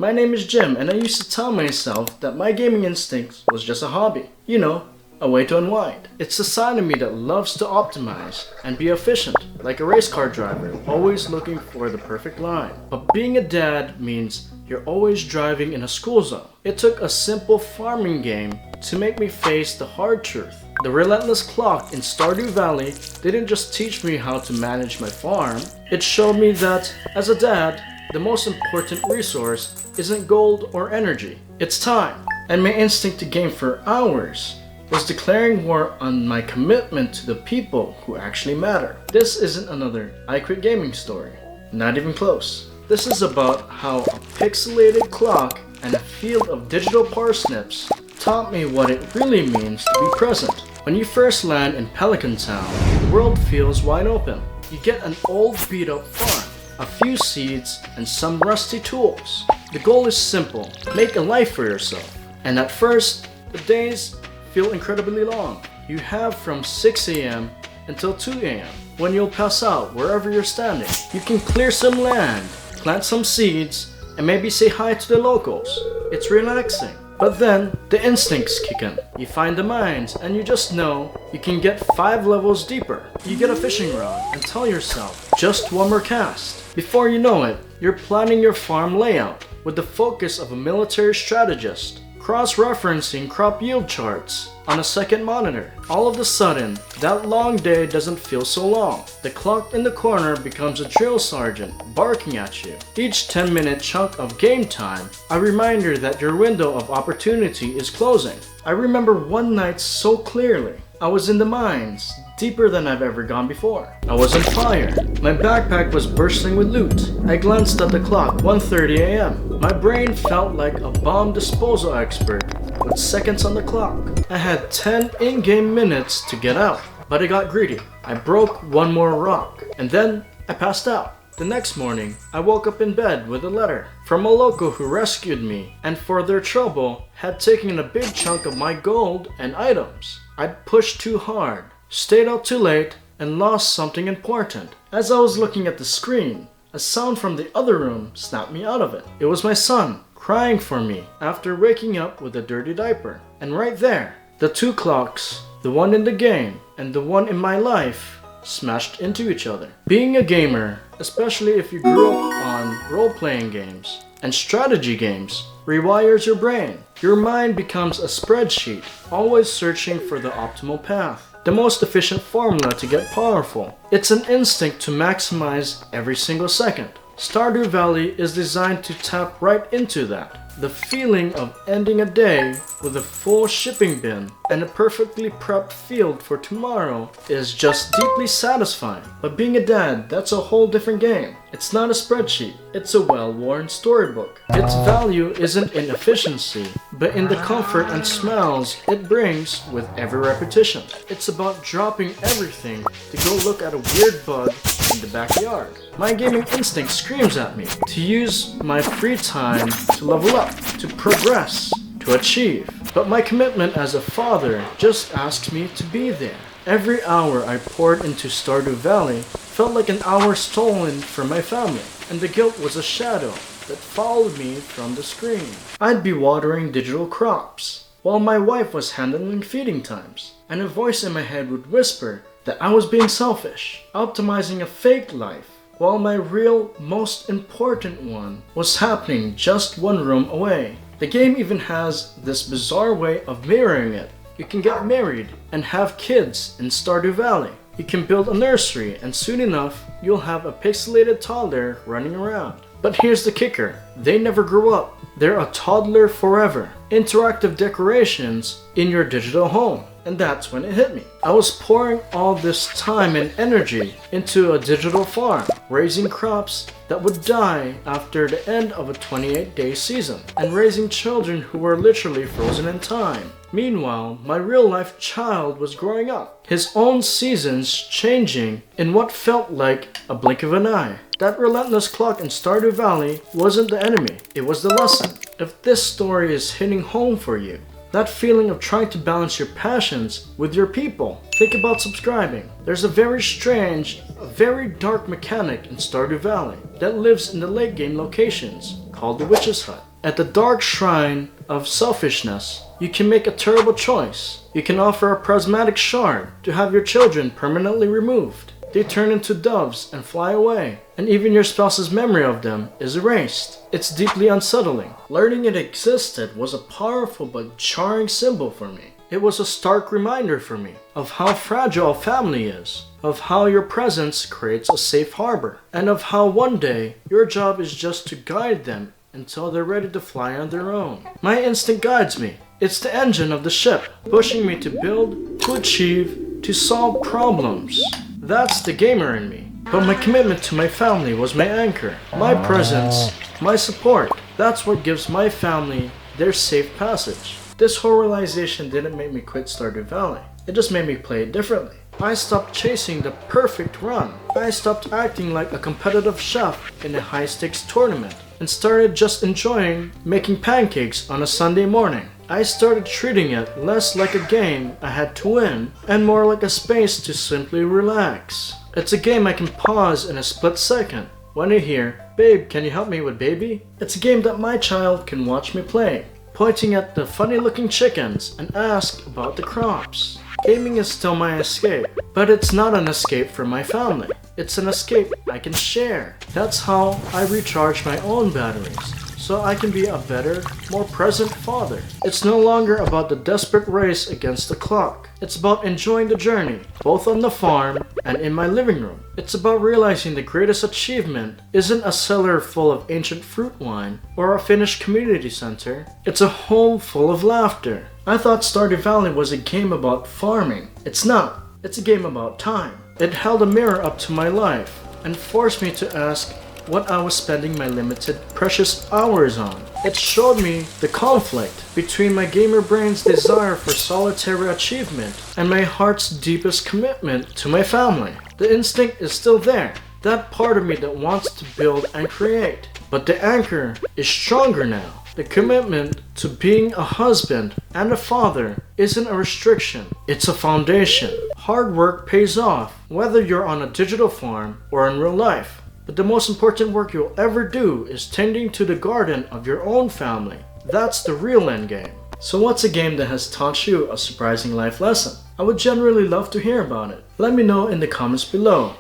My name is Jim, and I used to tell myself that my gaming instinct was just a hobby. You know, a way to unwind. It's a side of me that loves to optimize and be efficient, like a race car driver, always looking for the perfect line. But being a dad means you're always driving in a school zone. It took a simple farming game to make me face the hard truth. The relentless clock in Stardew Valley didn't just teach me how to manage my farm, it showed me that, as a dad, the most important resource isn't gold or energy, it's time. And my instinct to game for hours was declaring war on my commitment to the people who actually matter. This isn't another I Quit Gaming story. Not even close. This is about how a pixelated clock and a field of digital parsnips taught me what it really means to be present. When you first land in Pelican Town, the world feels wide open. You get an old beat up farm, a few seeds, and some rusty tools. The goal is simple, make a life for yourself. And at first, the days feel incredibly long. You have from 6 a.m. until 2 a.m. when you'll pass out wherever you're standing. You can clear some land, plant some seeds, and maybe say hi to the locals. It's relaxing. But then, the instincts kick in. You find the mines, and you just know you can get 5 levels deeper. You get a fishing rod, and tell yourself, just one more cast. Before you know it, you're planning your farm layout with the focus of a military strategist, cross-referencing crop yield charts on a second monitor. All of a sudden, that long day doesn't feel so long. The clock in the corner becomes a drill sergeant barking at you. Each 10-minute chunk of game time, a reminder that your window of opportunity is closing. I remember one night so clearly. I was in the mines, deeper than I've ever gone before. I was on fire. My backpack was bursting with loot. I glanced at the clock, 1:30 a.m. My brain felt like a bomb disposal expert with seconds on the clock. I had 10 in-game minutes to get out, but I got greedy. I broke one more rock, and then I passed out. The next morning, I woke up in bed with a letter from a local who rescued me and for their trouble had taken a big chunk of my gold and items. I'd pushed too hard, stayed out too late, and lost something important. As I was looking at the screen, a sound from the other room snapped me out of it. It was my son, crying for me after waking up with a dirty diaper. And right there, the two clocks, the one in the game and the one in my life, smashed into each other. Being a gamer, especially if you grew up on role-playing games and strategy games, rewires your brain. Your mind becomes a spreadsheet, always searching for the optimal path, the most efficient formula to get powerful. It's an instinct to maximize every single second. Stardew Valley is designed to tap right into that. The feeling of ending a day with a full shipping bin and a perfectly prepped field for tomorrow is just deeply satisfying. But being a dad, that's a whole different game. It's not a spreadsheet, it's a well-worn storybook. Its value isn't in efficiency, but in the comfort and smells it brings with every repetition. It's about dropping everything to go look at a weird bug in the backyard. My gaming instinct screams at me to use my free time to level up, to progress, to achieve. But my commitment as a father just asks me to be there. Every hour I poured into Stardew Valley felt like an hour stolen from my family, and the guilt was a shadow that followed me from the screen. I'd be watering digital crops, while my wife was handling feeding times, and a voice in my head would whisper that I was being selfish, optimizing a fake life, while my real, most important one was happening just one room away. The game even has this bizarre way of mirroring it. You can get married and have kids in Stardew Valley. You can build a nursery and soon enough, you'll have a pixelated toddler running around. But here's the kicker, they never grow up. They're a toddler forever. Interactive decorations in your digital home. And that's when it hit me. I was pouring all this time and energy into a digital farm, raising crops that would die after the end of a 28-day season, and raising children who were literally frozen in time. Meanwhile, my real-life child was growing up, his own seasons changing in what felt like a blink of an eye. That relentless clock in Stardew Valley wasn't the enemy, it was the lesson. If this story is hitting home for you, that feeling of trying to balance your passions with your people, think about subscribing. There's a very strange, a very dark mechanic in Stardew Valley that lives in the late game locations called the Witch's Hut. At the dark shrine of selfishness, you can make a terrible choice. You can offer a prismatic shard to have your children permanently removed. They turn into doves and fly away, and even your spouse's memory of them is erased. It's deeply unsettling. Learning it existed was a powerful but jarring symbol for me. It was a stark reminder for me of how fragile family is, of how your presence creates a safe harbor, and of how one day your job is just to guide them until they're ready to fly on their own. My instinct guides me. It's the engine of the ship, pushing me to build, to achieve, to solve problems. That's the gamer in me. But my commitment to my family was my anchor, my presence, my support. That's what gives my family their safe passage. This whole realization didn't make me quit Stardew Valley. It just made me play it differently. I stopped chasing the perfect run. I stopped acting like a competitive chef in a high-stakes tournament and started just enjoying making pancakes on a Sunday morning. I started treating it less like a game I had to win and more like a space to simply relax. It's a game I can pause in a split second when I hear, "Babe, can you help me with baby?" It's a game that my child can watch me play, pointing at the funny-looking chickens and ask about the crops. Gaming is still my escape, but it's not an escape from my family. It's an escape I can share. That's how I recharge my own batteries, so I can be a better, more present father. It's no longer about the desperate race against the clock. It's about enjoying the journey, both on the farm and in my living room. It's about realizing the greatest achievement isn't a cellar full of ancient fruit wine or a finished community center. It's a home full of laughter. I thought Stardew Valley was a game about farming. It's not. It's a game about time. It held a mirror up to my life and forced me to ask what I was spending my limited, precious hours on. It showed me the conflict between my gamer brain's desire for solitary achievement and my heart's deepest commitment to my family. The instinct is still there, that part of me that wants to build and create. But the anchor is stronger now. The commitment to being a husband and a father isn't a restriction, it's a foundation. Hard work pays off, whether you're on a digital farm or in real life. But the most important work you'll ever do is tending to the garden of your own family. That's the real endgame. So what's a game that has taught you a surprising life lesson? I would generally love to hear about it. Let me know in the comments below.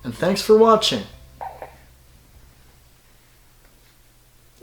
And thanks for watching.